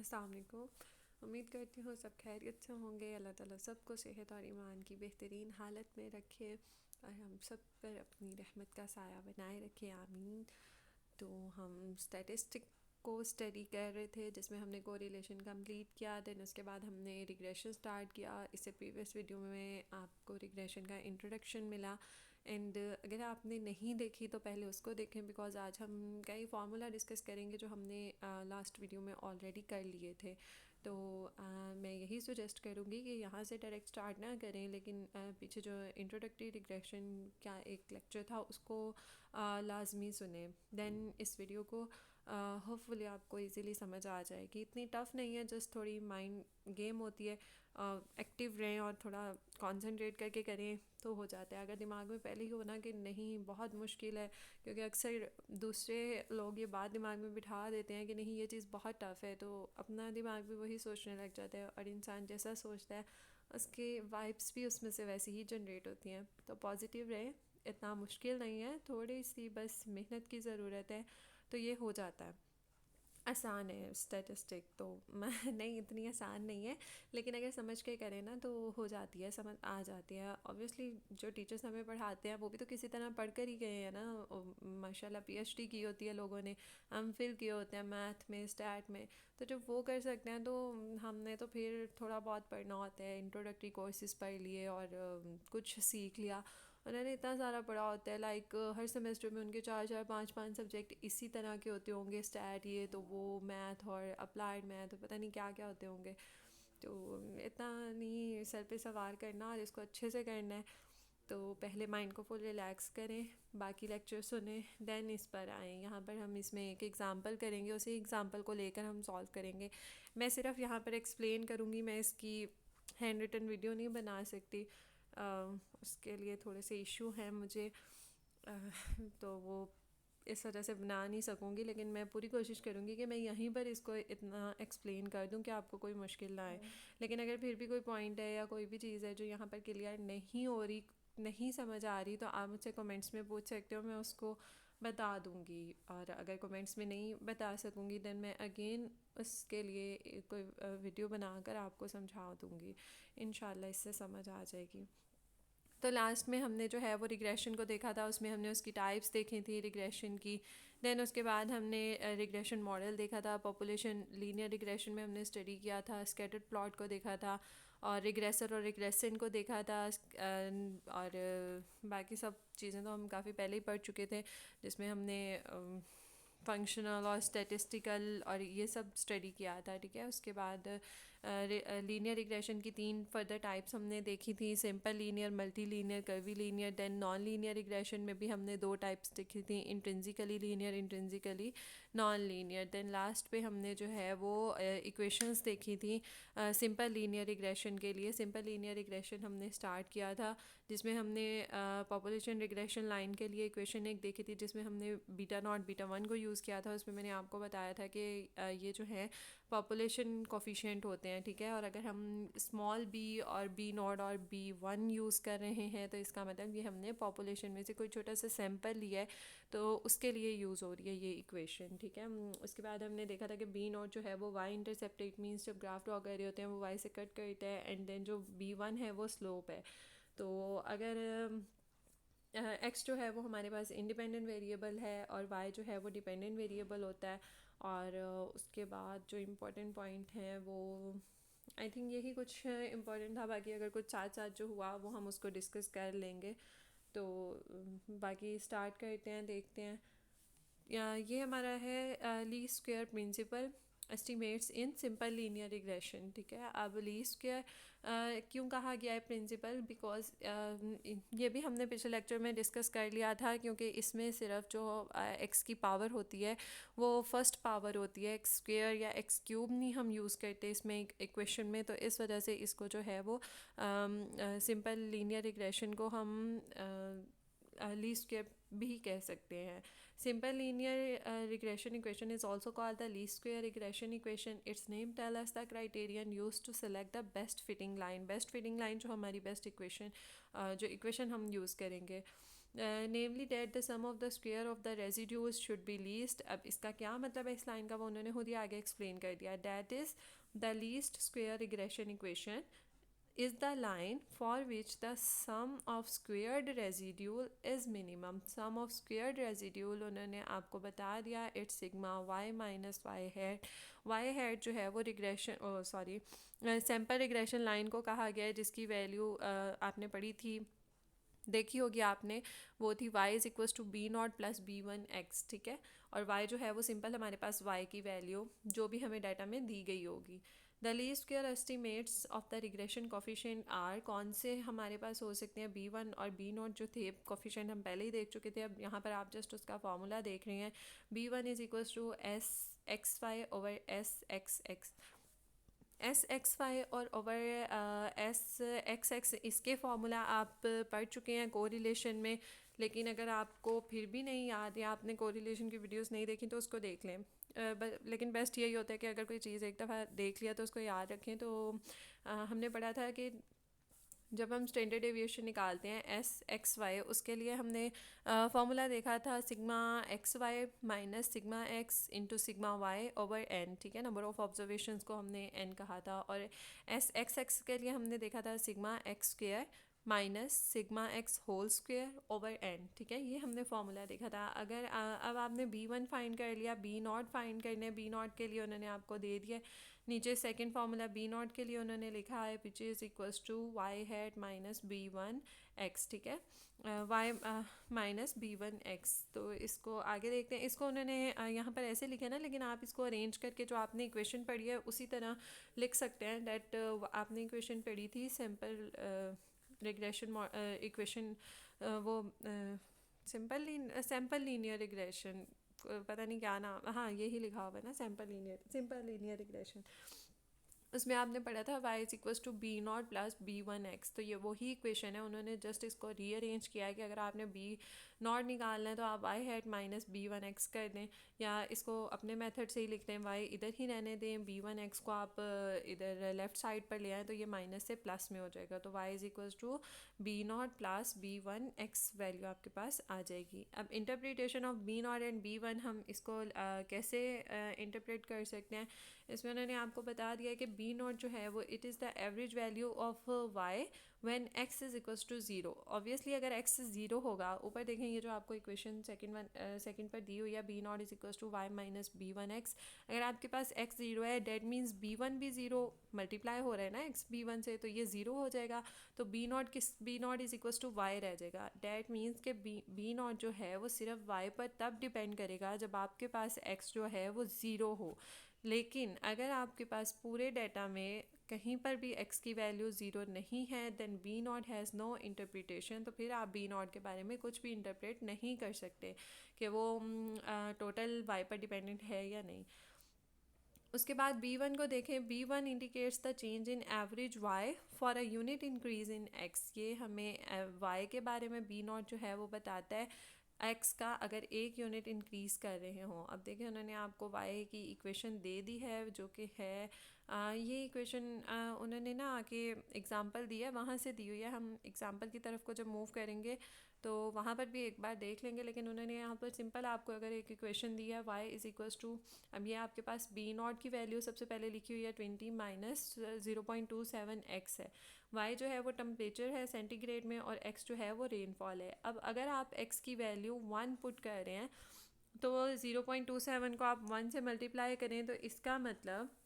अस्सलाम वालेकुम। उम्मीद करती हूँ सब खैरियत से होंगे। अल्लाह ताला सबको सेहत और ईमान की बेहतरीन हालत में रखे और हम सब पर अपनी रहमत का साया बनाए रखे, आमीन। तो हम स्टैटिस्टिक को स्टडी कर रहे थे जिसमें हमने कोरिलेशन कंप्लीट किया। देन उसके बाद हमने रिग्रेशन स्टार्ट किया। इससे प्रीवियस वीडियो में आपको रिग्रेशन का इंट्रोडक्शन मिला एंड अगर आपने नहीं देखी तो पहले उसको देखें, बिकॉज आज हम कई फार्मूला डिस्कस करेंगे जो हमने लास्ट वीडियो में ऑलरेडी कर लिए थे। तो मैं यही सजेस्ट करूँगी कि यहाँ से डायरेक्ट स्टार्ट ना करें, लेकिन पीछे जो इंट्रोडक्टरी रिग्रेशन का एक लेक्चर था उसको लाजमी सुने। देन इस वीडियो को होपफुली आपको इजीली समझ आ जाएगी। इतनी टफ़ नहीं है, जस्ट थोड़ी माइंड गेम होती है। एक्टिव रहें और थोड़ा कंसंट्रेट करके करें तो हो जाता है। अगर दिमाग में पहले ही हो ना कि नहीं बहुत मुश्किल है, क्योंकि अक्सर दूसरे लोग ये बात दिमाग में बिठा देते हैं कि नहीं ये चीज़ बहुत टफ़ है, तो अपना दिमाग भी वही सोचने लग जाता है और इंसान जैसा सोचता है उसके वाइब्स भी उसमें से वैसे ही जनरेट होती हैं। तो पॉजिटिव रहे, इतना मुश्किल नहीं है, थोड़ी सी बस मेहनत की ज़रूरत है तो ये हो जाता है। आसान है स्टैटिस्टिक तो मैं नहीं, इतनी आसान नहीं है, लेकिन अगर समझ के करें ना तो हो जाती है, समझ आ जाती है। ऑब्वियसली जो टीचर्स हमें पढ़ाते हैं वो भी तो किसी तरह पढ़ कर ही गए हैं ना। माशाल्लाह पीएचडी की होती है लोगों ने, हम फिल किए होते हैं मैथ में, स्टैट में। तो जब वो कर सकते हैं तो हमने तो फिर थोड़ा बहुत पढ़ना होता है। इंट्रोडक्टरी कोर्सेज पढ़ लिए और कुछ सीख लिया। उन्होंने इतना सारा पढ़ा होता है, लाइक हर सेमेस्टर में उनके चार चार पांच पांच सब्जेक्ट इसी तरह के होते होंगे, स्टैट ये तो वो, मैथ और अप्लाइड मैथ, पता नहीं क्या क्या होते होंगे। तो इतना नहीं सर पे सवार करना और इसको अच्छे से करना है। तो पहले माइंड को फुल रिलैक्स करें, बाकी लेक्चर सुने, देन इस पर आएँ। यहाँ पर हम इसमें एक एग्ज़ाम्पल करेंगे, उसी एग्ज़ाम्पल को लेकर हम सॉल्व करेंगे। मैं सिर्फ यहाँ पर एक्सप्लेन करूँगी, मैं इसकी हैंड रिटन वीडियो नहीं बना सकती। उसके लिए थोड़े से इशू हैं मुझे, तो वो इस वजह से बना नहीं सकूँगी, लेकिन मैं पूरी कोशिश करूँगी कि मैं यहीं पर इसको इतना एक्सप्लेन कर दूँ कि आपको कोई मुश्किल ना आए। लेकिन अगर फिर भी कोई पॉइंट है या कोई भी चीज़ है जो यहाँ पर क्लियर नहीं हो रही, नहीं समझ आ रही, तो आप मुझसे कमेंट्स में पूछ सकते हो, मैं उसको बता दूँगी। और अगर कमेंट्स में नहीं बता सकूँगी देन मैं अगेन उसके लिए कोई वीडियो बनाकर आपको समझा दूँगी। इंशाल्लाह इससे समझ आ जाएगी। तो लास्ट में हमने जो है वो रिग्रेशन को देखा था, उसमें हमने उसकी टाइप्स देखी थी रिग्रेशन की। देन उसके बाद हमने रिग्रेशन मॉडल देखा था, पॉपुलेशन लीनियर रिग्रेशन में हमने स्टडी किया था, स्कैटर्ड प्लॉट को देखा था और रिग्रेसर और रिग्रेसेंट को देखा था। और बाकी सब चीज़ें तो हम काफ़ी पहले ही पढ़ चुके थे, जिसमें हमने फंक्शनल और स्टैटिस्टिकल और ये सब स्टडी किया था। ठीक है, उसके बाद लीनियर रिग्रेशन की 3 फर्दर टाइप्स हमने देखी थी, simple linear, multilinear, curvilinear. Then nonlinear regression में भी हमने 2 टाइप्स देखी थी, intrinsically linear, intrinsically nonlinear. Then last पे हमने जो है वो इक्वेशंस देखी थी सिंपल लीनियर रिग्रेशन के लिए। सिंपल लीनियर रिग्रेशन हमने स्टार्ट किया था जिसमें हमने पॉपुलेशन रिग्रेशन लाइन के लिए इक्वेशन एक देखी थी, जिसमें हमने बीटा नॉट बीटा वन को यूज़ किया था। उसमें मैंने आपको बताया था कि ये जो है पॉपुलेशन कोफिशिएंट होते हैं। ठीक है, और अगर हम स्मॉल बी और बी नॉट और बी वन यूज़ कर रहे हैं तो इसका मतलब ये हमने पॉपुलेशन में से कोई छोटा सा सैंपल लिया है तो उसके लिए यूज़ हो रही है ये इक्वेशन। ठीक है, उसके बाद हमने देखा था कि बी नॉट जो है वो वाई इंटरसेप्ट, इट मीन्स जब ग्राफ ड्रॉ कर रहे होते हैं वो वाई से कट करते हैं। एंड देन जो बी वन है वो स्लोप है। तो अगर एक्स जो है वो हमारे पास इंडिपेंडेंट वेरिएबल है और वाई जो है वो डिपेंडेंट वेरिएबल होता है। और उसके बाद जो इम्पोर्टेंट पॉइंट हैं वो आई थिंक यही कुछ इम्पोर्टेंट था। बाकी अगर कुछ साथ साथ जो हुआ वो हम उसको डिस्कस कर लेंगे। तो बाकी स्टार्ट करते हैं, देखते हैं। ये हमारा है least square principle estimates in simple linear regression. ठीक है, अब लीस्ट स्क्वायर क्यों कहा गया है प्रिंसिपल, बिकॉज ये भी हमने पिछले लेक्चर में डिस्कस कर लिया था, क्योंकि इसमें सिर्फ जो एक्स की पावर होती है वो फर्स्ट पावर होती है, एक्स स्क्वायर या एक्स क्यूब नहीं हम यूज़ करते इसमें इक्वेशन में। तो इस वजह से इसको जो है वो सिंपल लीनियर रिग्रेशन को हम लीस्ट स्क्वायर भी कह सकते हैं। Simple linear regression equation is also called the least square regression equation. Its name tell us the criterion use to select the best fitting line. Best fitting line जो हमारी best equation जो equation हम use करेंगे namely that the sum of the square of the residues should be least. अब इसका क्या मतलब है इस लाइन का, वो उन्होंने खुद ही आगे एक्सप्लेन कर दिया। That is the least square regression equation is the line for which the sum of squared residual is minimum। sum of squared residual उन्होंने आपको बता दिया, it's sigma y minus Y hat. Y hat जो है वो regression sorry sample regression line को कहा गया है, जिसकी वैल्यू आपने पढ़ी थी, देखी होगी आपने, वो थी y is equals to B not plus B one X, ठीक है। और y जो है वो सिंपल हमारे पास y की वैल्यू जो भी हमें डाटा में दी गई होगी। The least square estimates of the regression coefficient are, कौन से हमारे पास हो सकते हैं, बी वन और बी नॉट जो थे कोफिशिएंट हम पहले ही देख चुके थे। अब यहाँ पर आप जस्ट उसका फॉर्मूला देख रहे हैं। B one is equals to S X Y over S X X. S X Y और ओवर एस एक्स एक्स, इसके फार्मूला आप पढ़ चुके हैं कोरिलेशन में, लेकिन अगर आपको फिर भी नहीं याद या आपने कोरिलेशन की वीडियोस नहीं देखी तो उसको देख लें। लेकिन बेस्ट यही होता है कि अगर कोई चीज़ एक दफ़ा देख लिया तो उसको याद रखें। तो हमने पढ़ा था कि जब हम स्टैंडर्ड डेविएशन निकालते हैं एस एक्स वाई, उसके लिए हमने फार्मूला देखा था sigma X Y minus sigma X into sigma Y over N, ठीक है। नंबर ऑफ ऑब्जर्वेशंस को हमने एन कहा था। और एस एक्स एक्स के लिए हमने देखा था sigma X square minus sigma X whole square over N, ठीक है। ये हमने फार्मूला देखा था। अगर अब आपने बी वन फाइंड कर लिया, बी नॉट फाइंड करने, बी नॉट के लिए उन्होंने आपको दे दिया नीचे सेकंड फार्मूला। बी नॉट के लिए उन्होंने लिखा है which is equals to Y hat minus B one X, ठीक है, Y minus B one X. तो इसको आगे देखते हैं। इसको उन्होंने यहाँ पर ऐसे लिखे ना, लेकिन आप इसको अरेंज करके जो आपने इक्वेशन पढ़ी है उसी तरह लिख सकते हैं। दैट आपने इक्वेशन पढ़ी थी सिंपल रिग्रेशन इक्वेशन, वो सैम्पल लीनियर रिग्रेशन, पता नहीं क्या नाम, हाँ यही लिखा हुआ है ना, सिंपल लीनियर रिग्रेशन। उसमें आपने पढ़ा था y is equals to B not plus B one X. तो ये वही इक्वेशन है, उन्होंने जस्ट इसको रीअरेंज किया है कि अगर आपने बी नॉट निकालना है तो आप y hat minus B one X कर दें, या इसको अपने मेथड से ही लिख दें, y इधर ही रहने दें, बी वन एक्स को आप इधर लेफ्ट साइड पर ले आएँ तो ये माइनस से प्लस में हो जाएगा। तो y is equals to B not plus B one X value आपके पास आ जाएगी। अब interpretation of B not and B one हम इसको कैसे इंटरप्रेट कर सकते हैं, इसमें उन्होंने आपको बता दिया कि बी नॉट जो है वो it is the average value of Y when X is equals to zero. Obviously अगर एक्स ज़ीरो होगा, ऊपर देखें ये जो आपको इक्वेशन सेकंड पर दी हुई है, B not is equals to Y minus B one X. अगर आपके पास एक्स ज़ीरो है, डेट मीन्स बी वन भी ज़ीरो मल्टीप्लाई हो रहा है ना एक्स बी वन से, तो ये ज़ीरो हो जाएगा। तो B not is equals to Y रह जाएगा। डेट मीन्स के बी नॉट जो है वो सिर्फ वाई पर तब डिपेंड करेगा जब आपके पास एक्स जो है वो ज़ीरो हो। लेकिन अगर आपके पास पूरे डाटा में कहीं पर भी x की वैल्यू ज़ीरो नहीं है, then B not has no interpretation. तो फिर आप बी नॉट के बारे में कुछ भी इंटरप्रेट नहीं कर सकते कि वो टोटल y पर डिपेंडेंट है या नहीं। उसके बाद b1 को देखें, b1 indicates the change in average y for a unit increase in x। ये हमें y के बारे में b नॉट जो है वो बताता है x का अगर एक यूनिट इंक्रीज़ कर रहे हों। अब देखिए उन्होंने आपको y की इक्वेशन दे दी है जो कि है ये इक्वेशन उन्होंने ना आके एग्ज़ाम्पल दिया है, वहाँ से दी हुई है। हम एग्ज़ाम्पल की तरफ को जब मूव करेंगे तो वहाँ पर भी एक बार देख लेंगे, लेकिन उन्होंने यहाँ पर सिंपल आपको अगर एक इक्वेशन दी है y इज़ इक्वल्स टू, अब ये आपके पास b नॉट की वैल्यू सबसे पहले लिखी हुई है 20 माइनस 0.27 x है। y जो है वो टेम्परेचर है सेंटीग्रेड में, और x जो है वो रेनफॉल है। अब अगर आप x की वैल्यू 1 पुट कर रहे हैं तो 0.27 को आप 1 से मल्टीप्लाई करें, तो इसका मतलब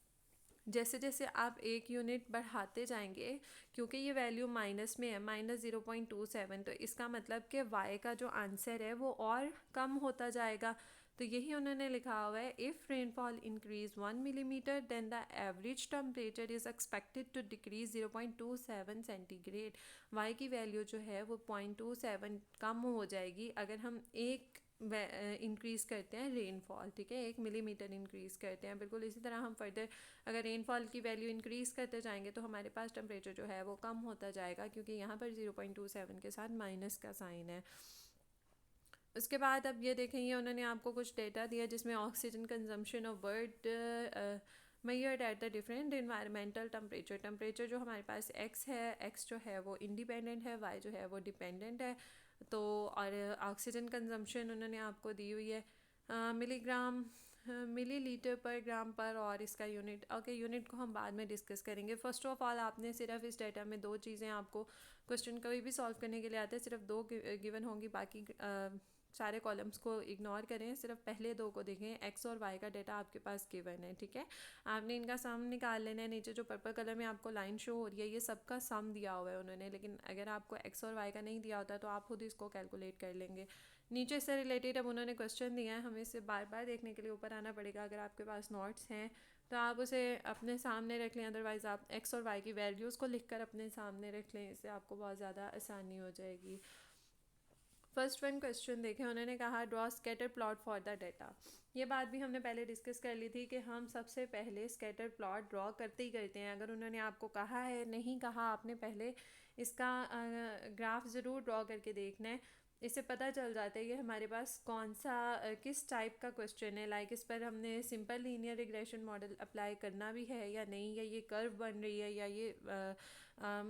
जैसे जैसे आप एक यूनिट बढ़ाते जाएंगे, क्योंकि ये वैल्यू माइनस में है, माइनस 0.27, तो इसका मतलब कि y का जो आंसर है वो और कम होता जाएगा। तो यही उन्होंने लिखा हुआ है, if rainfall increase 1 millimetre then the average temperature is expected to decrease 0.27 centigrade. y की वैल्यू जो है वो 0.27 कम हो जाएगी अगर हम एक इंक्रीज़ करते हैं रेनफॉल, ठीक है, 1 मिलीमीटर इंक्रीज़ करते हैं। बिल्कुल इसी तरह हम फर्दर अगर रेनफॉल की वैल्यू इंक्रीज़ करते जाएंगे तो हमारे पास टेम्परेचर जो है वो कम होता जाएगा, क्योंकि यहाँ पर 0.27 के साथ माइनस का साइन है। उसके बाद अब ये देखेंगे उन्होंने आपको कुछ डेटा दिया जिसमें oxygen consumption of bird measured at the different environmental temperature जो हमारे पास x है, x जो है वो इंडिपेंडेंट है, y जो है वो डिपेंडेंट है। तो और ऑक्सीजन कंजम्पशन उन्होंने आपको दी हुई है मिलीग्राम मिलीलीटर पर ग्राम पर, और इसका यूनिट यूनिट को हम बाद में डिस्कस करेंगे। फर्स्ट ऑफ ऑल आपने सिर्फ इस डाटा में दो चीज़ें, आपको क्वेश्चन कभी भी सॉल्व करने के लिए आते हैं सिर्फ दो गिवन होंगी, बाकी सारे कॉलम्स को इग्नोर करें, सिर्फ पहले दो को देखें। एक्स और वाई का डाटा आपके पास गिवन है, ठीक है। आपने इनका सम निकाल लेना है। नीचे जो पर्पल कलर में आपको लाइन शो हो रही है ये सबका सम दिया हुआ है उन्होंने, लेकिन अगर आपको एक्स और वाई का नहीं दिया होता तो आप खुद इसको कैलकुलेट कर लेंगे। नीचे से रिलेटेड अब उन्होंने क्वेश्चन दिया है, हमें इसे बार बार देखने के लिए ऊपर आना पड़ेगा। अगर आपके पास नोट्स हैं तो आप उसे अपने सामने रख लें, अदरवाइज़ आप एक्स और वाई की वैल्यूज़ को लिखकर अपने सामने रख लें, इससे आपको बहुत ज़्यादा आसानी हो जाएगी। फर्स्ट वन क्वेश्चन देखें, उन्होंने कहा draw scatter plot for the data. ये बात भी हमने पहले डिस्कस कर ली थी कि हम सबसे पहले स्कैटर प्लॉट ड्रॉ करते ही करते हैं। अगर उन्होंने आपको कहा है, नहीं कहा, आपने पहले इसका ग्राफ ज़रूर ड्रॉ करके देखना है। इससे पता चल जाता है कि हमारे पास कौन सा किस टाइप का क्वेश्चन है, लाइक इस पर हमने simple linear regression model apply करना भी है या नहीं, या ये कर्व बन रही है, या ये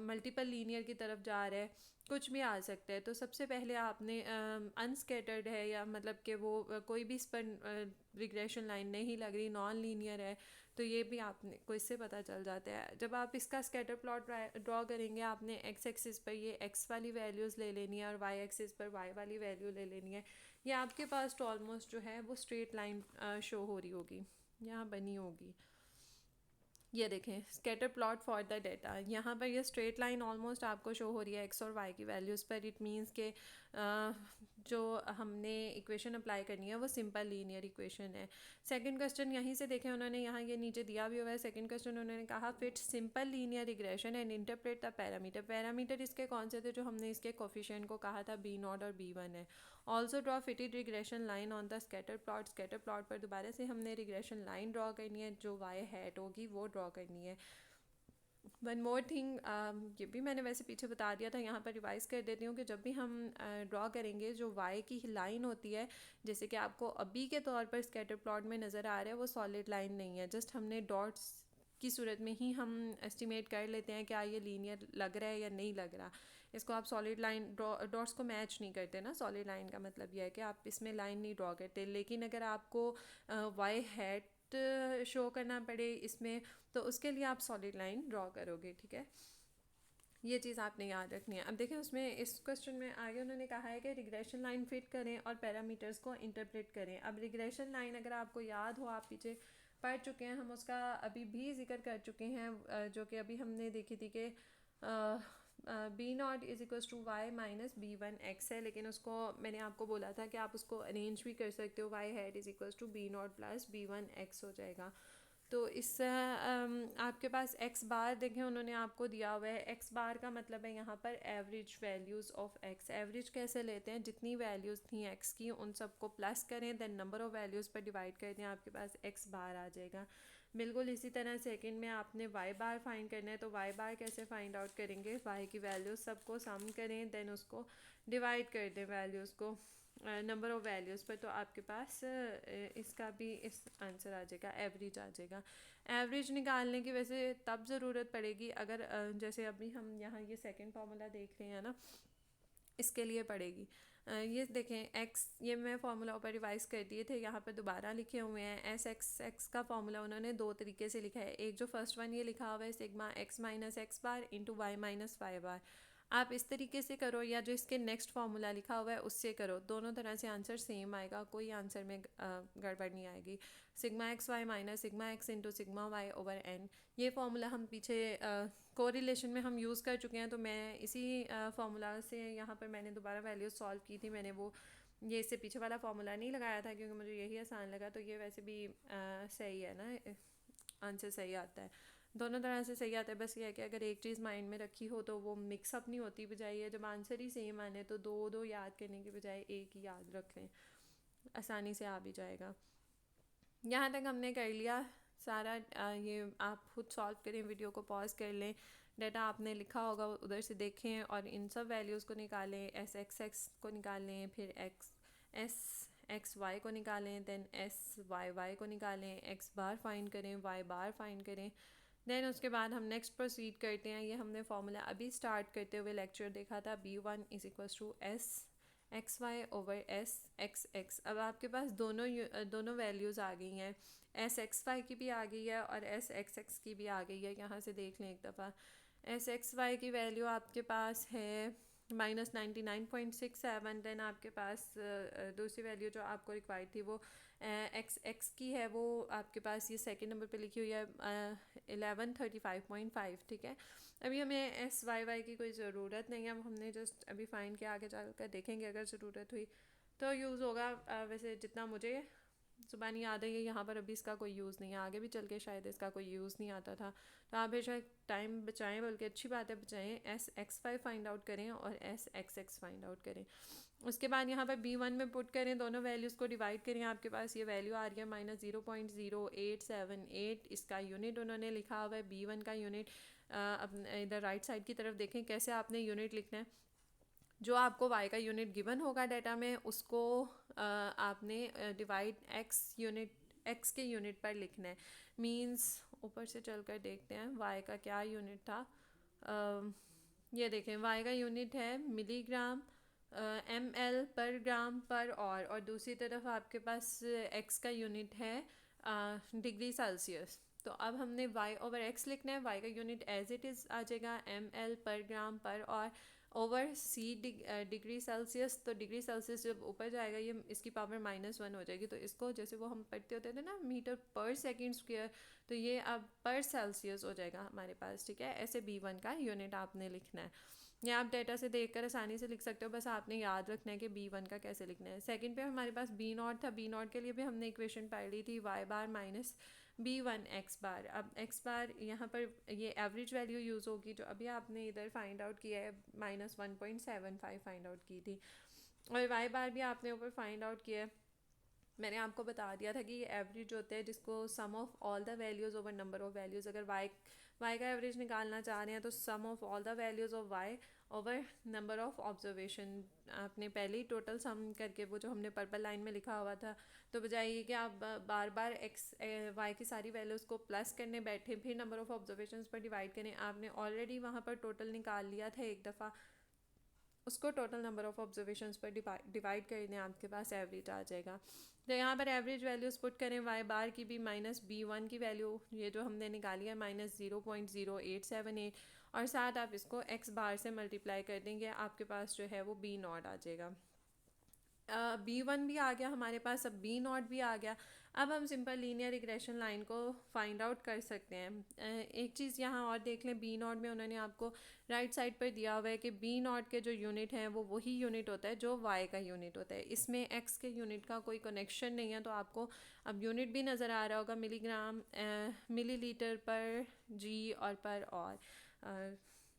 मल्टीपल लीनियर की तरफ जा रहा है, कुछ भी आ सकता है। तो सबसे पहले आपने अनस्कैटर्ड है, या मतलब कि वो कोई भी इस पर रिग्रेशन लाइन नहीं लग रही, नॉन लीनियर है, तो ये भी आपने को इससे पता चल जाता है। जब आप इसका स्कैटर प्लॉट ड्रॉ करेंगे, आपने एक्स एक्सिस पर ये एक्स वाली वैल्यूज़ ले लेनी है और वाई एक्सिस पर वाई वाली वैल्यू ले लेनी है। ये आपके पास तो ऑलमोस्ट जो है वो स्ट्रेट लाइन शो हो रही होगी, यहाँ बनी होगी। ये देखें scatter plot for the data, यहाँ पर ये स्ट्रेट लाइन ऑलमोस्ट आपको शो हो रही है एक्स और वाई की वैल्यूज़ पर। इट मीन्स के जो हमने इक्वेशन अप्लाई करनी है वो सिंपल लीनियर इक्वेशन है। सेकंड क्वेश्चन यहीं से देखें, उन्होंने यहाँ ये नीचे दिया भी हुआ है। सेकंड क्वेश्चन उन्होंने कहा fit simple linear regression and interpret the parameter. Parameter इसके कौन से थे, जो हमने इसके कोफिशिएंट को कहा था B0 और B1 है। Also draw fitted regression line on the scatter plot. Scatter plot पर दोबारा से हमने रिग्रेशन लाइन ड्रॉ करनी है, जो वाई हैट होगी वो ड्रॉ करनी है। वन मोर थिंग, ये भी मैंने वैसे पीछे बता दिया था, यहाँ पर रिवाइज कर देती हूँ कि जब भी हम ड्रॉ करेंगे जो वाई की लाइन होती है, जैसे कि आपको अभी के तौर पर स्कैटर प्लॉट में नज़र आ रहा है, वो सॉलिड लाइन नहीं है। जस्ट हमने डॉट्स की सूरत में ही हम एस्टिमेट कर लेते हैं क्या ये लीनियर लग रहा है या नहीं लग रहा। इसको आप सॉलिड लाइन डॉट्स को मैच नहीं करते ना। सॉलिड लाइन का मतलब यह है कि आप इसमें लाइन नहीं ड्रॉ करते। लेकिन अगर आपको वाई हैट शो करना पड़े इसमें, तो उसके लिए आप सॉलिड लाइन ड्रॉ करोगे, ठीक है। ये चीज़ आपने याद रखनी है। अब देखें उसमें इस क्वेश्चन में आगे उन्होंने कहा है कि रिग्रेशन लाइन फिट करें और पैरामीटर्स को इंटरप्रेट करें। अब रिग्रेशन लाइन अगर आपको याद हो, आप पीछे पढ़ चुके हैं, हम उसका अभी भी जिक्र कर चुके हैं, जो कि अभी हमने देखी थी कि B0 is equals to Y minus B1 x है, लेकिन उसको मैंने आपको बोला था कि आप उसको अरेंज भी कर सकते हो। Y hat is equals to B0 plus B1 x हो जाएगा। तो इस आपके पास एक्स बार देखें उन्होंने आपको दिया हुआ है। एक्स बार का मतलब है यहाँ पर average values of x. Average कैसे लेते हैं, जितनी वैल्यूज़ थी एक्स की उन सबको प्लस करें, देन नंबर ऑफ़ वैल्यूज़ पर डिवाइड कर दें, आपके पास एक्स बार आ जाएगा। बिल्कुल इसी तरह सेकंड में आपने वाई बार फाइंड करना है। तो वाई बार कैसे फाइंड आउट करेंगे, वाई की वैल्यूज़ सबको सम करें, देन उसको डिवाइड कर दें वैल्यूज़ को नंबर ऑफ़ वैल्यूज़ पर, तो आपके पास इसका भी इस आंसर आ जाएगा, एवरेज आ जाएगा। एवरेज निकालने की वैसे तब ज़रूरत पड़ेगी अगर जैसे अभी हम यहाँ ये सेकंड फार्मूला देख रहे हैं ना, इसके लिए पड़ेगी। ये देखें एक्स, ये मैं फार्मूला ऊपर रिवाइज कर दिए थे, यहाँ पर दोबारा लिखे हुए हैं। एक्स का फार्मूला उन्होंने दो तरीके से लिखा है। एक जो फर्स्ट वन ये लिखा हुआ है sigma x minus x bar into Y minus Y बार, आप इस तरीके से करो या जो इसके नेक्स्ट फार्मूला लिखा हुआ है उससे करो, दोनों तरह से आंसर सेम आएगा, कोई आंसर में गड़बड़ नहीं आएगी। Sigma X Y minus sigma X into sigma Y over N, ये फार्मूला हम पीछे कोरिलेशन में हम यूज़ कर चुके हैं। तो मैं इसी फार्मूला से यहाँ पर मैंने दोबारा वैल्यूज सॉल्व की थी। मैंने वो ये इससे पीछे वाला फार्मूला नहीं लगाया था क्योंकि मुझे यही आसान लगा। तो ये वैसे भी सही है ना, आंसर सही आता है, दोनों तरह से सही आता है। बस ये है कि अगर एक चीज़ माइंड में रखी हो तो वो मिक्सअप नहीं होती, बजाय है जब आंसर ही सेम आने तो दो दो याद करने के बजाय एक ही याद रख लें, आसानी से आ भी जाएगा। यहाँ तक हमने कर लिया सारा। ये आप खुद सॉल्व करें, वीडियो को पॉज कर लें, डाटा आपने लिखा होगा उधर से देखें और इन सब वैल्यूज़ को निकालें। एस एक्स एक्स को निकालें, फिर एस एक्स वाई को निकालें, देन एस वाई वाई को निकालें, एक्स बार फाइंड करें, वाई बार फाइंड करें। देन उसके बाद हम नेक्स्ट प्रोसीड करते हैं। ये हमने फार्मूला अभी स्टार्ट करते हुए लेक्चर देखा था, B1 is equals to S X Y over S X X. अब आपके पास दोनों वैल्यूज़ आ गई हैं, एस एक्स वाई की भी आ गई है और एस एक्स एक्स की भी आ गई है। यहाँ से देख लें एक दफ़ा, एस एक्स वाई की वैल्यू आपके पास है -99.67। दैन आपके पास दूसरी वैल्यू जो आपको रिक्वायर्ड थी वो एक्स एक्स की है, वो आपके पास ये सेकंड नंबर पे लिखी हुई है 1135.5। ठीक है, अभी हमें एस वाई वाई की कोई ज़रूरत नहीं है, अब हमने जस्ट अभी फाइंड किया, आगे चलकर देखेंगे अगर ज़रूरत हुई तो यूज़ होगा। वैसे जितना मुझे ज़ुबानी याद है, ये यहाँ पर अभी इसका कोई यूज़ नहीं है, आगे भी चल के शायद इसका कोई यूज़ नहीं आता था। तो आप बेशक टाइम बचाएं, बल्कि अच्छी बात है बचाएं। S X Y find out करें और S X X find out करें। उसके बाद यहाँ पर B1 में पुट करें, दोनों वैल्यूज़ को डिवाइड करें। आपके पास ये वैल्यू आ रही है -0.0878। इसका यूनिट उन्होंने लिखा हुआ है B1 का यूनिट। अब इधर राइट साइड की तरफ देखें कैसे आपने यूनिट लिखना है। जो आपको y का यूनिट गिवन होगा डाटा में, उसको आपने डिवाइड x के यूनिट पर लिखना है। मींस ऊपर से चलकर देखते हैं y का क्या यूनिट था। ये देखें, y का यूनिट है मिलीग्राम ml पर ग्राम पर और दूसरी तरफ आपके पास x का यूनिट है डिग्री सेल्सियस। तो अब हमने y ओवर x लिखना है, y का यूनिट एज इट इज़ आ जाएगा ml पर ग्राम पर और ओवर c डिग्री सेल्सियस। तो डिग्री सेल्सियस जब ऊपर जाएगा ये इसकी पावर -1 हो जाएगी। तो इसको जैसे वो हम पढ़ते होते थे ना मीटर पर सेकेंड स्क्वायर, तो ये अब पर सेल्सियस हो जाएगा हमारे पास। ठीक है, ऐसे B1 का यूनिट आपने लिखना है। ये आप डेटा से देखकर आसानी से लिख सकते हो, बस आपने याद रखना है कि B1 का कैसे लिखना है। सेकंड पे हमारे पास B0 था, B0 के लिए भी हमने इक्वेशन पढ़ ली थी, y बार माइनस B1 x बार। अब x बार यहाँ पर ये एवरेज वैल्यू यूज़ होगी जो अभी आपने इधर फाइंड आउट किया है, -1.75 फाइंड आउट की थी। और y बार भी आपने ऊपर फाइंड आउट किया है। मैंने आपको बता दिया था कि ये एवरेज होता है जिसको sum of all the values over number of values. अगर y का एवरेज निकालना चाह रहे हैं तो sum of all the values of y over number of observation. आपने पहले ही टोटल सम करके वो जो हमने पर्पल लाइन में लिखा हुआ था, तो बजाय ये कि आप बार बार y की सारी वैल्यूज़ को प्लस करने बैठे फिर नंबर ऑफ़ ऑब्जर्वेशन पर डिवाइड करें, आपने ऑलरेडी वहाँ पर टोटल निकाल लिया था एक दफ़ा, उसको टोटल नंबर ऑफ़ ऑब्जर्वेशंस पर डिवाइड कर दें, आपके पास एवरेज आ जाएगा। तो यहाँ पर एवरेज वैल्यूज़ पुट करें, y बार की भी -B1 की वैल्यू ये जो हमने निकाली है -0.0878, और साथ आप इसको x बार से मल्टीप्लाई कर देंगे, आपके पास जो है वो B0 आ जाएगा। B1 भी आ गया हमारे पास, अब B0 भी आ गया। अब हम सिंपल लीनियर रिग्रेशन लाइन को फाइंड आउट कर सकते हैं। एक चीज़ यहाँ और देख लें, B0 में उन्होंने आपको राइट साइड पर दिया हुआ है कि B0 के जो यूनिट हैं वो वही यूनिट होता है जो y का यूनिट होता है, इसमें x के यूनिट का कोई कनेक्शन नहीं है। तो आपको अब यूनिट भी नज़र आ रहा होगा, मिलीग्राम मिलीलीटर पर g और पर और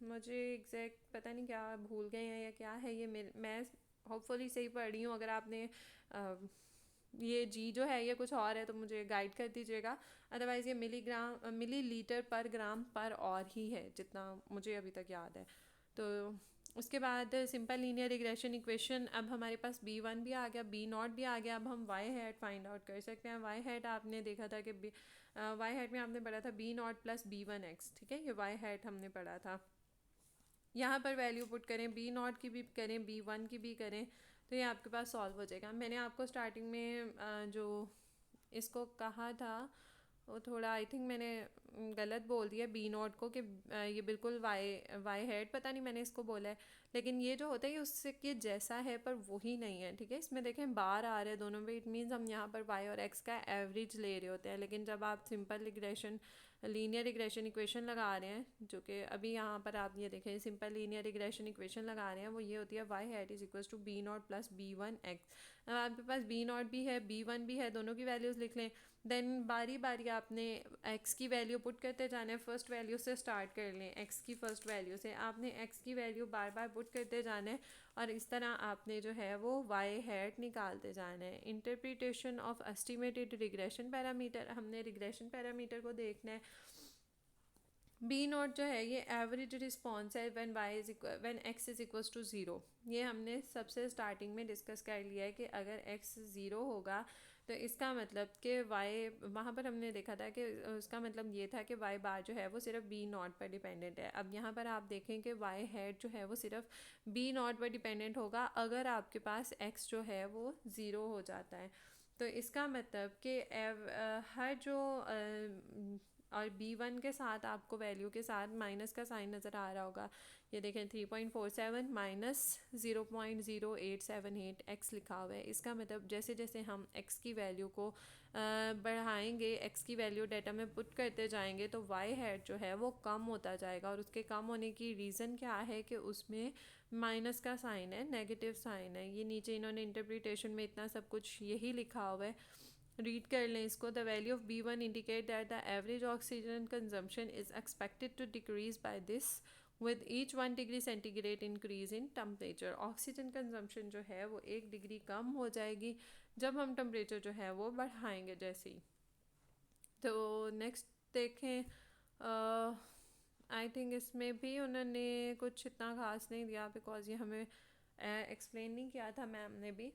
मुझे एग्जैक्ट पता नहीं क्या भूल गए हैं या क्या है ये, मैं होपफुली सही पढ़ रही हूँ। अगर आपने ये जी जो है ये कुछ और है तो मुझे गाइड कर दीजिएगा, अदरवाइज़ ये मिलीलीटर पर ग्राम पर और ही है जितना मुझे अभी तक याद है। तो उसके बाद सिंपल लीनियर रिग्रेशन इक्वेशन, अब हमारे पास B1 भी आ गया, B0 भी आ गया। अब हम y हैट फाइंड आउट कर सकते हैं। y हैट आपने देखा था कि y हैट में आपने पढ़ा था B0 + B1x। ठीक है, ये y हैट हमने पढ़ा था। यहाँ पर वैल्यू पुट करें, B0 की भी करें, B1 की भी करें, तो ये आपके पास सॉल्व हो जाएगा। मैंने आपको स्टार्टिंग में जो इसको कहा था वो थोड़ा आई थिंक मैंने गलत बोल दिया B0 को कि ये बिल्कुल वाई हेड, पता नहीं मैंने इसको बोला है, लेकिन ये जो होता है ये उससे के जैसा है पर वही नहीं है। ठीक है, इसमें देखें बार आ रहे हैं दोनों में, इट मीन्स हम यहाँ पर y और x का एवरेज ले रहे होते हैं। लेकिन जब आप simple regression linear regression equation लगा रहे हैं, जो कि अभी यहाँ पर आप ये देखें सिंपल लीनियर रिग्रेशन इक्वेशन लगा रहे हैं, वो ये होती है y hat is equals to B0 + B1x। अब आपके पास B0 भी है B1 भी है, दोनों की वैल्यूज़ लिख लें। देन बारी बारी आपने x की वैल्यू पुट करते जाना है, फर्स्ट वैल्यू से स्टार्ट कर लें। x की फ़र्स्ट वैल्यू से आपने x की वैल्यू बार बार पुट करते जाना है और इस तरह आपने जो है वो y हैट निकालते जाना है। Interpretation of estimated regression parameter, हमने रिग्रेशन पैरामीटर को देखना है। B0 जो है ये एवरेज रिस्पॉन्स है when x is equals to 0। ये हमने सबसे स्टार्टिंग में डिस्कस कर लिया है कि अगर x 0 होगा तो इसका मतलब कि वाई वहाँ पर हमने देखा था कि उसका मतलब ये था कि वाई बार जो है वो सिर्फ बी नॉट पर डिपेंडेंट है। अब यहाँ पर आप देखें कि वाई हेड जो है वो सिर्फ बी नॉट पर डिपेंडेंट होगा अगर आपके पास एक्स जो है वो ज़ीरो हो जाता है। तो इसका मतलब कि हर जो और b1 के साथ आपको वैल्यू के साथ माइनस का साइन नज़र आ रहा होगा। ये देखें 3.47 माइनस 0.0878 x लिखा हुआ है। इसका मतलब जैसे जैसे हम x की वैल्यू को बढ़ाएंगे, x की वैल्यू डाटा में पुट करते जाएंगे तो y हेड जो है वो कम होता जाएगा। और उसके कम होने की रीज़न क्या है कि उसमें माइनस का साइन है, नेगेटिव साइन है। ये नीचे इन्होंने इंटरप्रिटेशन में इतना सब कुछ यही लिखा हुआ है, रीड कर लें इसको। The value of b1 indicate that the average oxygen consumption is expected to decrease by this with each 1 degree centigrade increase in temperature. Oxygen consumption जो है वो 1 डिग्री कम हो जाएगी जब हम टेम्परेचर जो है वो बढ़ाएंगे जैसे ही। तो नेक्स्ट देखें, आई थिंक इसमें भी उन्होंने कुछ इतना खास नहीं दिया बिकॉज ये हमें एक्सप्लेन नहीं किया था मैम ने भी।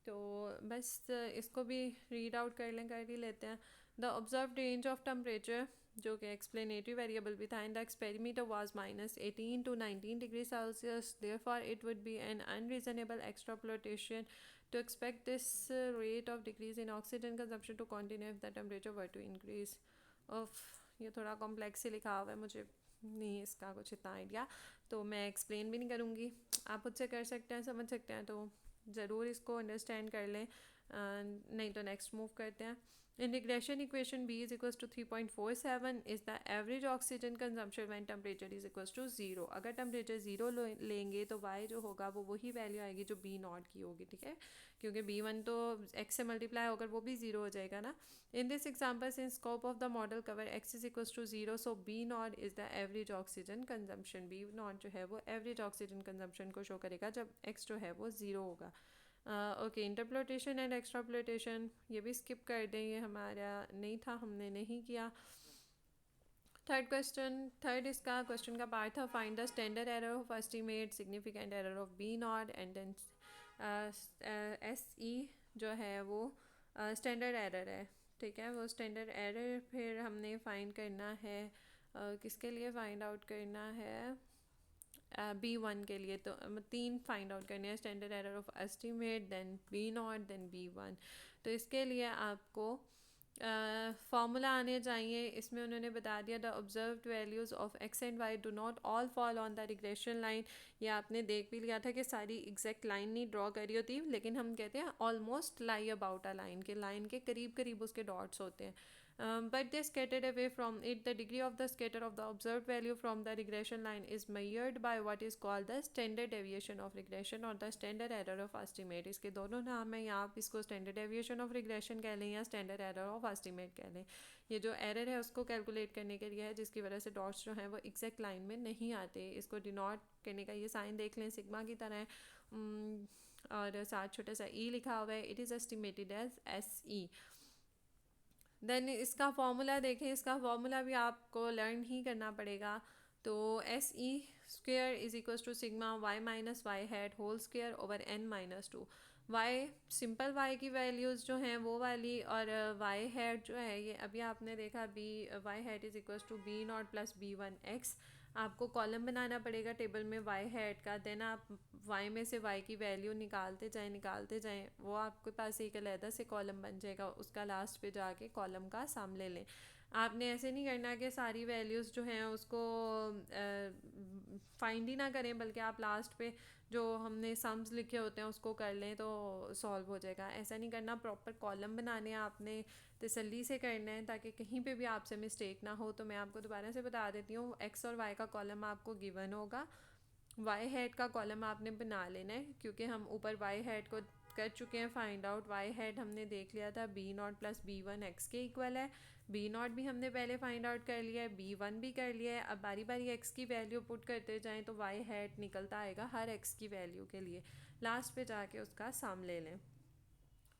तो बस इसको भी रीड आउट कर ही लेते हैं। The observe range of temperature जो कि एक्सप्लेनेटरी वेरिएबल भी था in the experimenter was -18 to 19 degree Celsius. Therefore it would be an unreasonable extrapolation to expect this rate of decrease in oxygen consumption to continue if the temperature were to increase. of ये थोड़ा complex ही लिखा हुआ है, मुझे नहीं इसका कुछ इतना आइडिया, तो मैं एक्सप्लेन भी नहीं करूँगी। आप मुझसे कर सकते हैं, समझ सकते हैं तो ज़रूर इसको अंडरस्टैंड कर लें, नहीं तो नेक्स्ट मूव करते हैं। In regression equation b is equals to 3.47 is the average oxygen consumption when temperature is equals to 0। अगर टेम्परेचर 0 लेंगे तो y जो होगा वो वही वैल्यू आएगी जो b नॉट की होगी, ठीक है, क्योंकि b1 तो x से मल्टीप्लाई होकर वो भी 0 हो जाएगा ना। In this example since scope of the model cover x is equals to 0 so b not is the average oxygen consumption. b not जो है वो एवरेज ऑक्सीजन कंजम्पशन को शो करेगा जब x जो है वो 0 होगा। ओके, इंटरप्रिटेशन एंड एक्सट्रापोलेशन ये भी स्किप कर दें, ये हमारा नहीं था, हमने नहीं किया। थर्ड इसका क्वेश्चन का पार्ट था find the standard error of estimate significant error of B not and then SE जो है वो स्टैंडर्ड एरर है, ठीक है। वो स्टैंडर्ड एरर फिर हमने फाइंड करना है, किसके लिए फाइंड आउट करना है, B1 के लिए। तो 3 फाइंड आउट करने हैं, standard error of estimate, then B not, then B1। तो इसके लिए आपको फार्मूला आने चाहिए। इसमें उन्होंने बता दिया the observed values of x and y do not all fall on the regression line. ये आपने देख भी लिया था कि सारी एग्जैक्ट लाइन नहीं ड्रॉ करी होती, लेकिन हम कहते हैं almost lie about a line, के लाइन के करीब करीब उसके डॉट्स होते हैं। But they scattered away from it. The degree of the scatter of the observed value from the regression line is measured by what is called the standard deviation of regression or the standard error of estimate. इसके दोनों नाम है, या आप इसको standard deviation of regression कह लें या standard error of estimate कह लें। ये जो error है उसको कैलकुलेट करने के लिए है जिसकी वजह से डॉट्स जो हैं वो एग्जैक्ट लाइन में नहीं आते। इसको डिनोट करने का ये साइन देख लें, सिग्मा की तरह है, और साथ छोटा सा ई लिखा हुआ है। It is estimated as SE। Then इसका फॉर्मूला देखें, इसका फॉर्मूला भी आपको लर्न ही करना पड़ेगा। तो SE square is equals to sigma y minus Y hat whole square over n-2। y simple y की वैल्यूज़ जो हैं वो वाली, और y हैड जो है ये अभी आपने देखा y hat is equals to b not plus b1x। आपको कॉलम बनाना पड़ेगा टेबल में y हैड का, देन आप y में से y की वैल्यू निकालते जाएं, वो आपके पास एक अलहदा से कॉलम बन जाएगा, उसका लास्ट पे जाके कॉलम का साम ले लें। आपने ऐसे नहीं करना कि सारी वैल्यूज़ जो हैं उसको फाइंड ही ना करें, बल्कि आप लास्ट पे जो हमने सम्स लिखे होते हैं उसको कर लें तो सॉल्व हो जाएगा। ऐसा नहीं करना, प्रॉपर कॉलम बनाने आपने तसल्ली से करना है ताकि कहीं पे भी आपसे मिस्टेक ना हो। तो मैं आपको दोबारा से बता देती हूँ, एक्स और वाई का कॉलम आपको गिवन होगा, वाई हेड का कॉलम आपने बना लेना है, क्योंकि हम ऊपर वाई हेड को कर चुके हैं फाइंड आउट। वाई हेड हमने देख लिया था बी नॉट प्लस b1x के इक्वल है, बी नॉट भी हमने पहले फाइंड आउट कर लिया है, b1 भी कर लिया है। अब बारी बारी x की वैल्यू पुट करते जाएं तो वाई हेड निकलता आएगा हर x की वैल्यू के लिए, लास्ट पे जाके उसका सम ले लें।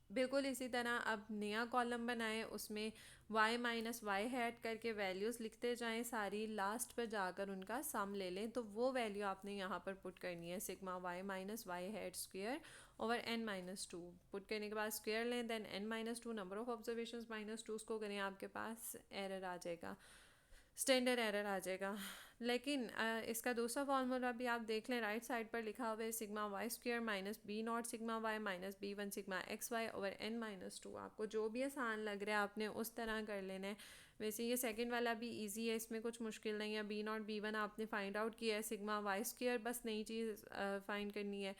बिल्कुल इसी तरह अब नया कॉलम बनाएं, उसमें y माइनस वाई हैट करके वैल्यूज़ लिखते जाएं सारी, लास्ट पर जाकर उनका सम ले लें। तो वो वैल्यू आपने यहाँ पर पुट करनी है, sigma y minus Y hat square over n-2 put करने के बाद स्क्वेयर लें, then n-2 number of observations -2 उसको करें, आपके पास एरर आ जाएगा, स्टैंडर्ड एरर आ जाएगा। लेकिन इसका दूसरा फार्मूला भी आप देख लें, राइट साइड पर लिखा हुआ है sigma Y square minus B not sigma Y minus b1 sigma X Y over n-2। आपको जो भी आसान लग रहा है आपने उस तरह कर लेना है। वैसे ये सेकंड वाला भी इजी है, इसमें कुछ मुश्किल नहीं है। बी नॉट b1 आपने फाइंड आउट किया है, सिग्मा वाई स्क्वेयर बस नई चीज़ फाइंड करनी है।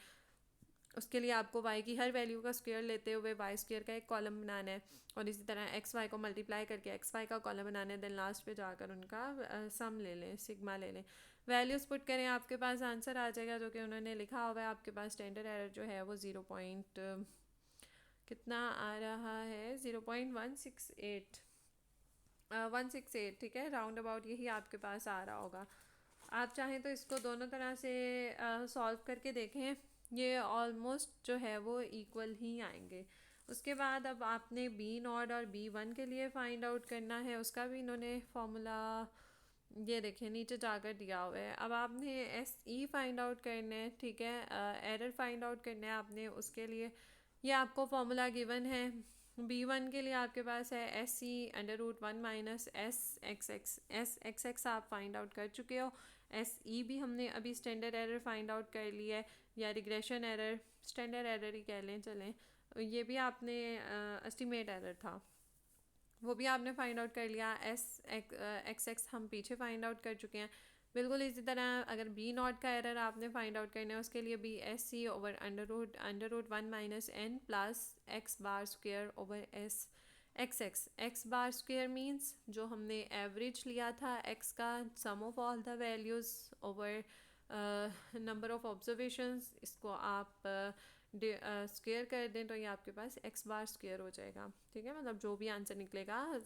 उसके लिए आपको y की हर वैल्यू का स्क्वायर लेते हुए y स्क्वायर का एक कॉलम बनाना है, और इसी तरह एक्स वाई को मल्टीप्लाई करके एक्स वाई का कॉलम बनाना है। देन लास्ट पे जाकर उनका सम ले लें, सिग्मा ले लें, वैल्यूज़ पुट करें, आपके पास आंसर आ जाएगा जो कि उन्होंने लिखा हुआ है। आपके पास स्टैंडर्ड एरर जो है वो 0 पॉइंट कितना आ रहा है, 0.168 168, ठीक है, राउंड अबाउट यही आपके पास आ रहा होगा। आप चाहें तो इसको दोनों तरह से सॉल्व करके देखें, ये ऑलमोस्ट जो है वो इक्वल ही आएंगे। उसके बाद अब आपने बी नॉट और b1 के लिए फ़ाइंड आउट करना है, उसका भी इन्होंने फॉर्मूला ये देखें नीचे जाकर दिया हुआ है। अब आपने एस ई फाइंड आउट करना है, ठीक है, एरर फाइंड आउट करना है आपने। उसके लिए ये आपको फॉर्मूला गिवन है। b1 के लिए आपके पास है S C √1 minus S X आप फाइंड आउट कर चुके हो। एस ई भी हमने अभी स्टैंडर्ड एरर फाइंड आउट कर लिया है, या रिग्रेशन एरर, स्टैंडर्ड एरर ही कह लें चलें। ये भी आपने एस्टिमेट एरर था, वो भी आपने फाइंड आउट कर लिया। एक्स हम पीछे फाइंड आउट कर चुके हैं। बिल्कुल इसी तरह अगर बी नॉट का एरर आपने फाइंड आउट करना है, उसके लिए B S C over under root 1 minus N plus X bar square over X bar square means जो हमने एवरेज लिया था एक्स का, sum of all the values over number of observations, इसको आप स्क्वेयर कर दें तो ये आपके पास एक्स बार स्क्वेयर हो जाएगा, ठीक है। मतलब जो भी आंसर निकलेगा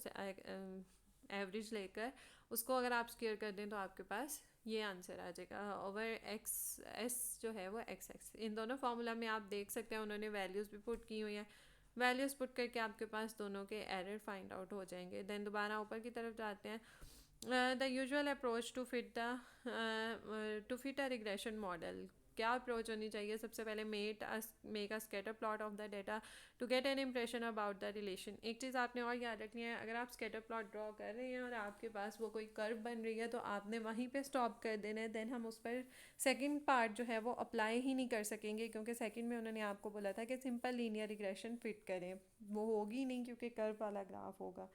एवरेज लेकर उसको अगर आप स्क्वेयर कर दें तो आपके पास ये आंसर आ जाएगा ओवर एक्स एस जो है वो एक्स। इन दोनों फार्मूला में आप देख सकते हैं उन्होंने वैल्यूज़ भी पुट की हुई हैं। वैल्यूज़ पुट करके आपके पास दोनों के एरर फाइंड आउट हो जाएंगे। देन दोबारा ऊपर की तरफ जाते हैं। The usual approach to fit a regression model, क्या अप्रोच होनी चाहिए? सबसे पहले make a scatter plot of the data to get an impression about the relation. एक चीज़ आपने और याद रखनी है, अगर आप स्कैटर प्लॉट ड्रॉ कर रहे हैं और आपके पास वो कोई कर्व बन रही है तो आपने वहीं पे स्टॉप कर देना है। देन हम उस पर सेकंड पार्ट जो है वो अप्लाई ही नहीं कर सकेंगे, क्योंकि सेकंड में उन्होंने आपको बोला था कि सिंपल लीनियर रिग्रेशन फिट करें, वो होगी नहीं क्योंकि कर्व वाला ग्राफ होगा।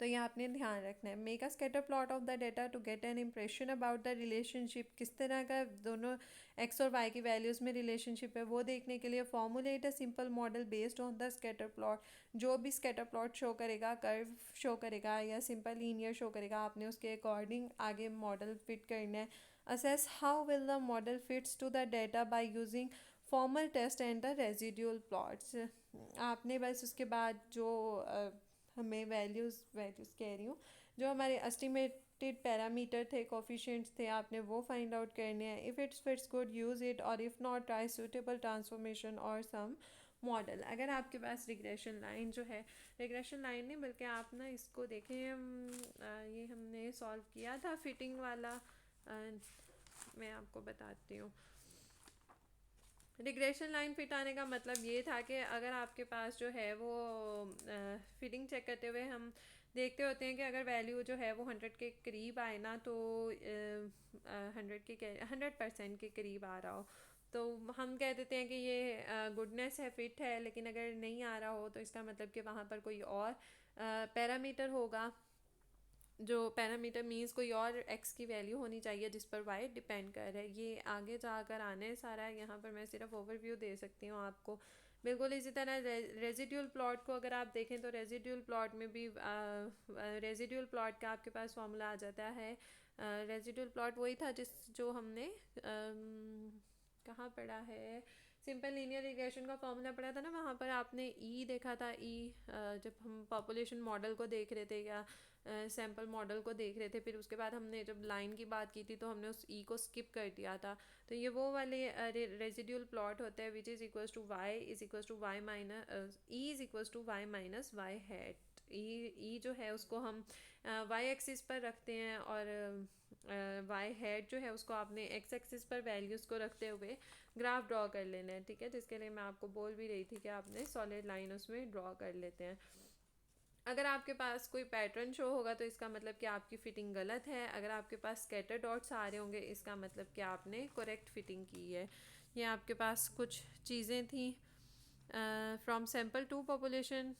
तो ये आपने ध्यान रखना है। Make a scatter plot of the data to get an impression about the relationship, किस तरह का दोनों एक्स और वाई की वैल्यूज़ में रिलेशनशिप है वो देखने के लिए formulate a simple model based on the scatter plot. जो भी स्कैटर प्लॉट शो करेगा, कर्व शो करेगा या सिंपल लीनियर शो करेगा, आपने उसके अकॉर्डिंग आगे मॉडल फिट करना है। Assess how will the model fits to the data by using formal test and the residual plots. आपने बस उसके बाद जो हमें वैल्यूज़ कह रही हूँ, जो हमारे एस्टिमेटेड पैरामीटर थे, कोफिशिएंट्स थे, आपने वो फाइंड आउट करने हैं। If it's fits good use it, और if not try suitable transformation और सम मॉडल। अगर आपके पास रिग्रेशन लाइन जो है, रिग्रेशन लाइन नहीं बल्कि आप ना इसको देखें, ये हमने सॉल्व किया था फिटिंग वाला, मैं आपको बताती हूँ। रिग्रेशन लाइन फिट आने का मतलब ये था कि अगर आपके पास जो है वो फिटिंग चेक करते हुए हम देखते होते हैं कि अगर वैल्यू जो है वो 100 के करीब आए ना, तो 100% के करीब आ रहा हो तो हम कह देते हैं कि ये गुडनेस है, फिट है। लेकिन अगर नहीं आ रहा हो तो इसका मतलब कि वहाँ पर कोई और पैरामीटर होगा, जो पैरामीटर मीन्स कोई और एक्स की वैल्यू होनी चाहिए जिस पर वाई डिपेंड कर रहा है। ये आगे जाकर आने सारा है, यहाँ पर मैं सिर्फ ओवरव्यू दे सकती हूँ आपको। बिल्कुल इसी तरह रेजिड्यूल प्लॉट को अगर आप देखें तो रेजिड्यूल प्लॉट में भी रेजिड्यूल प्लॉट का आपके पास फॉर्मूला आ जाता है। रेजिड्यूल प्लॉट वही था जो हमने कहाँ पढ़ा है, सिंपल लीनियर रिग्रेशन का फॉर्मूला पढ़ा था ना, वहाँ पर आपने ई देखा था। ई जब हम पॉपुलेशन मॉडल को देख रहे थे या सैम्पल मॉडल को देख रहे थे, फिर उसके बाद हमने जब लाइन की बात की थी तो हमने उस ई को स्किप कर दिया था। तो ये वो वाले रेजिड्यूल प्लॉट होता है which is equals to Y is equals to Y minus E is equals to Y minus Y hat E जो है उसको हम वाई एक्सिस पर रखते हैं और वाई हेड जो है उसको आपने एक्स एक्सिस पर वैल्यूज़ को रखते हुए ग्राफ ड्रॉ कर लेना है, ठीक है। जिसके लिए मैं आपको बोल भी रही थी कि आपने सॉलिड लाइन उसमें ड्रॉ कर लेते हैं। अगर आपके पास कोई पैटर्न शो होगा तो इसका मतलब कि आपकी फ़िटिंग गलत है। अगर आपके पास स्कैटर डॉट्स आ रहे होंगे इसका मतलब कि आपने करेक्ट फ़िटिंग की है। ये आपके पास कुछ चीज़ें थी। फ्रॉम सैम्पल टू पॉपुलेशन,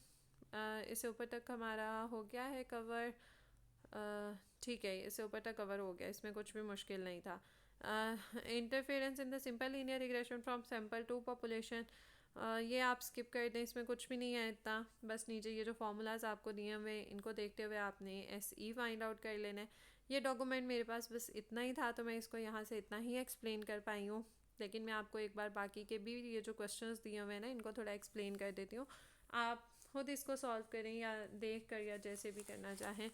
इससे ऊपर तक हमारा हो गया है कवर। ठीक है, इससे ऊपर तक कवर हो गया, इसमें कुछ भी मुश्किल नहीं था। Interference in the simple linear regression from sample to population, ये आप स्किप कर दें, इसमें कुछ भी नहीं है इतना। बस नीचे ये जो फार्मूलाज आपको दिए हुए इनको देखते हुए आपने SE फाइंड आउट कर लेना है। ये डॉक्यूमेंट मेरे पास बस इतना ही था तो मैं इसको यहाँ से इतना ही एक्सप्लेन कर पाई हूँ, लेकिन मैं आपको एक बार बाकी के भी ये जो क्वेश्चंस दिए हुए हैं ना इनको थोड़ा एक्सप्लेन कर देती हूँ। आप खुद इसको सॉल्व करें या देख कर या जैसे भी करना चाहें।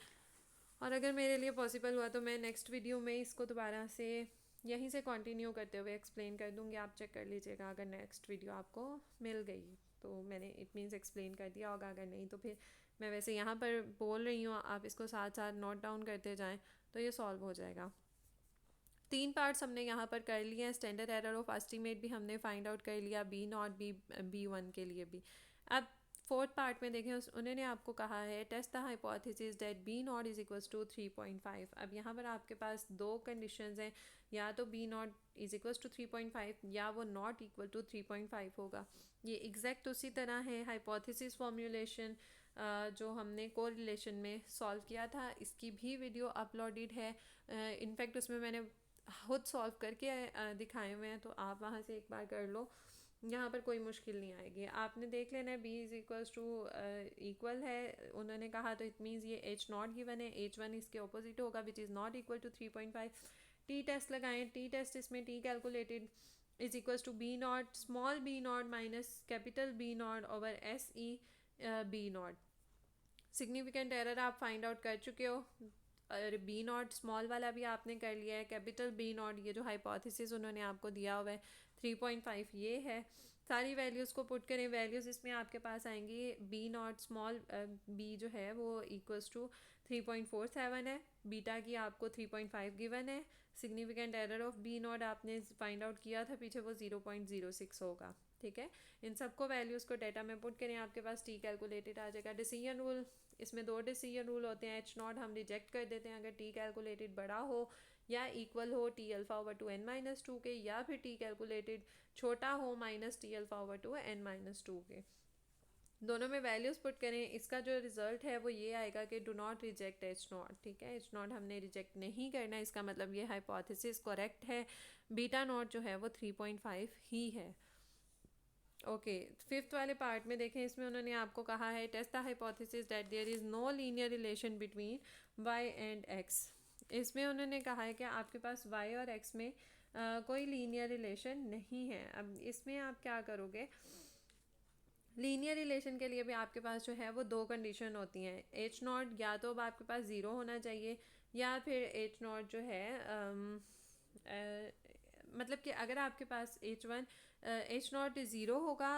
और अगर मेरे लिए पॉसिबल हुआ तो मैं नेक्स्ट वीडियो में इसको दोबारा से यहीं से कंटिन्यू करते हुए एक्सप्लेन कर दूँगी। आप चेक कर लीजिएगा अगर नेक्स्ट वीडियो आपको मिल गई तो मैंने इट मीन्स एक्सप्लेन कर दिया होगा, अगर नहीं तो फिर मैं वैसे यहाँ पर बोल रही हूँ, आप इसको साथ साथ नोट डाउन करते जाएँ तो ये सॉल्व हो जाएगा। 3 पार्ट्स हमने यहाँ पर कर लिए हैं। स्टैंडर्ड एरर ऑफ एस्टीमेट भी हमने फाइंड आउट कर लिया, B0 B1 के लिए भी। अब 4th पार्ट में देखें, उन्होंने आपको कहा है test the hypothesis that B0 is equals to 3.5। अब यहाँ पर आपके पास दो कंडीशंस हैं, या तो B0 इज इक्वल्स टू 3.5 या वो नॉट इक्वल टू 3.5 होगा। ये एग्जैक्ट उसी तरह है हाइपोथेसिस फॉर्मूलेशन जो हमने कोरिलेशन में सॉल्व किया था, इसकी भी वीडियो अपलोडेड है। इनफैक्ट उसमें मैंने खुद सॉल्व करके दिखाए हुए हैं, तो आप वहाँ से एक बार कर लो, यहाँ पर कोई मुश्किल नहीं आएगी। आपने देख लेना है B is equals to equal है उन्होंने कहा, तो इट मीन्स ये H0 गिवन है, H1 इसके ऑपोजिट होगा which is not equal to 3.5। T test लगाएं, T टेस्ट इसमें T calculated is equals to B0 small B0 minus capital B0 over SE B0। Significant error आप find out कर चुके हो, और B0 स्मॉल वाला भी आपने कर लिया है। कैपिटल B0 ये जो हाइपोथेसिस उन्होंने आपको दिया हुआ है 3.5 ये है। सारी वैल्यूज़ को पुट करें, वैल्यूज़ इसमें आपके पास आएंगी। B0 स्मॉल b जो है वो इक्वल्स टू 3.47 है, बीटा की आपको 3.5 गिवन है। सिग्निफिकेंट एरर ऑफ B0 आपने फाइंड आउट किया था पीछे, वो 0.06 होगा, ठीक है। इन सबको वैल्यूज़ को डेटा में पुट करें, आपके पास T कैलकुलेटेड आ जाएगा। डिसीजन रूल, इसमें 2 डिसीजन रूल होते हैं। H0 हम रिजेक्ट कर देते हैं अगर T कैलकुलेटेड बड़ा हो या इक्वल हो T alpha over two n-2 के, या फिर T कैलकुलेटेड छोटा हो minus T alpha over two n-2 के। दोनों में वैल्यूज़ पुट करें, इसका जो रिज़ल्ट है वो ये आएगा कि डू नॉट रिजेक्ट H0, ठीक है। H0 हमने रिजेक्ट नहीं करना, इसका मतलब ये हाइपोथेसिस करेक्ट है। बीटा नॉट जो है वो 3.5 ही है। ओके, 5th वाले पार्ट में देखें, इसमें उन्होंने आपको कहा है test the hypothesis that there is no linear relation between y and x। इसमें उन्होंने कहा है कि आपके पास y और x में कोई लीनियर रिलेशन नहीं है। अब इसमें आप क्या करोगे, लीनियर रिलेशन के लिए भी आपके पास जो है वो 2 कंडीशन होती हैं। H0 या तो अब आपके पास 0 होना चाहिए, या फिर H0 जो है मतलब कि अगर आपके पास H0 ज़ीरो होगा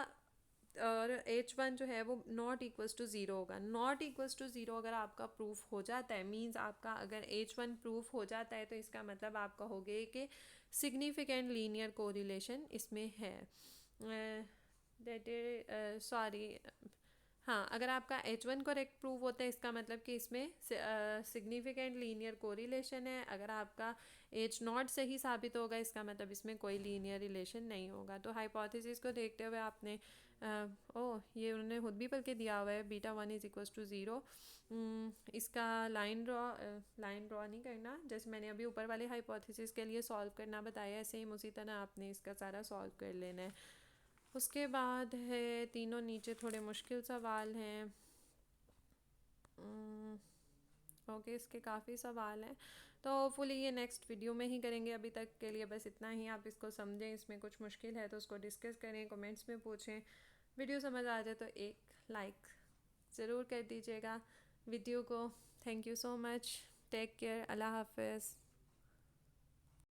और H1 जो है वो नॉट इक्वल्स टू ज़ीरो होगा। नॉट इक्वल्स टू ज़ीरो अगर आपका प्रूफ हो जाता है, मींस आपका अगर H1 प्रूफ हो जाता है, तो इसका मतलब आपका हो गया कि सिग्निफिकेंट लीनियर कोरिलेशन इसमें है। सॉरी, हाँ, अगर आपका H1 करेक्ट प्रूव होता है इसका मतलब कि इसमें सिग्निफिकेंट लीनियर कोरिलेशन है। अगर आपका H0 सही साबित होगा इसका मतलब इसमें कोई लीनियर रिलेशन नहीं होगा। तो हाइपोथेसिस को देखते हुए आपने ये उन्होंने खुद भी बल्कि दिया हुआ है बीटा 1 इज इक्वल्स टू 0। इसका लाइन ड्रॉ नहीं करना, जैसे मैंने अभी ऊपर वाले हाइपोथेसिस के लिए सॉल्व करना बताया है, सेम उसी तरह आपने इसका सारा सॉल्व कर लेना है। उसके बाद है तीनों नीचे थोड़े मुश्किल सवाल हैं। ओके, इसके काफ़ी सवाल हैं, तो होपफुली ये नेक्स्ट वीडियो में ही करेंगे। अभी तक के लिए बस इतना ही। आप इसको समझें, इसमें कुछ मुश्किल है तो उसको डिस्कस करें, कमेंट्स में पूछें। वीडियो समझ आ जाए तो एक लाइक ज़रूर कर दीजिएगा वीडियो को। Thank you so much, take care, अल्लाह हाफिज़।